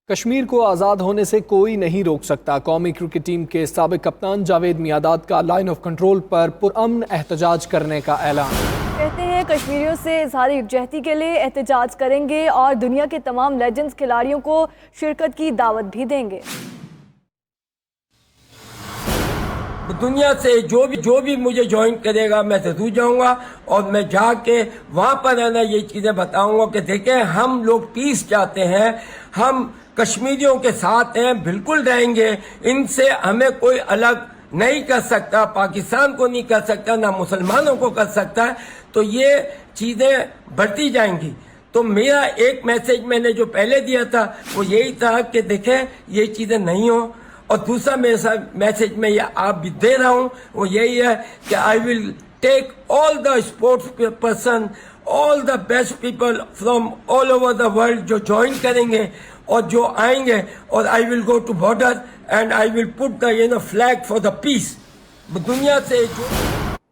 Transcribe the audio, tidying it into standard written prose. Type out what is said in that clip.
کشمیر کو آزاد ہونے سے کوئی نہیں روک سکتا۔ قومی کرکٹ ٹیم کے سابق کپتان جاوید میانداد کا لائن آف کنٹرول پر پرامن احتجاج کرنے کا اعلان۔ کہتے ہیں کشمیریوں سے اظہار یکجہتی کے لیے احتجاج کریں گے اور دنیا کے تمام لیجنڈز کھلاڑیوں کو شرکت کی دعوت بھی دیں گے۔ دنیا سے جو بھی مجھے جوائن کرے گا میں ضرور جاؤں گا، اور میں جا کے وہاں پر یہ چیزیں بتاؤں گا کہ دیکھیں ہم لوگ پیس چاہتے ہیں، ہم کشمیریوں کے ساتھ ہیں، بالکل رہیں گے، ان سے ہمیں کوئی الگ نہیں کر سکتا، پاکستان کو نہیں کر سکتا، نہ مسلمانوں کو کر سکتا ہے۔ تو یہ چیزیں بڑھتی جائیں گی۔ تو میرا ایک میسج میں نے جو پہلے دیا تھا وہ یہی تھا کہ دیکھیں یہ چیزیں نہیں ہوں، اور دوسرا میسج میں یہ آپ بھی دے رہا ہوں وہ یہی ہے کہ I will take all the sports person, all the best people from all over the world جو جوائن کریں گے اور جو آئیں گے، اور I will go to border and I will put the flag for the peace. دنیا سے جو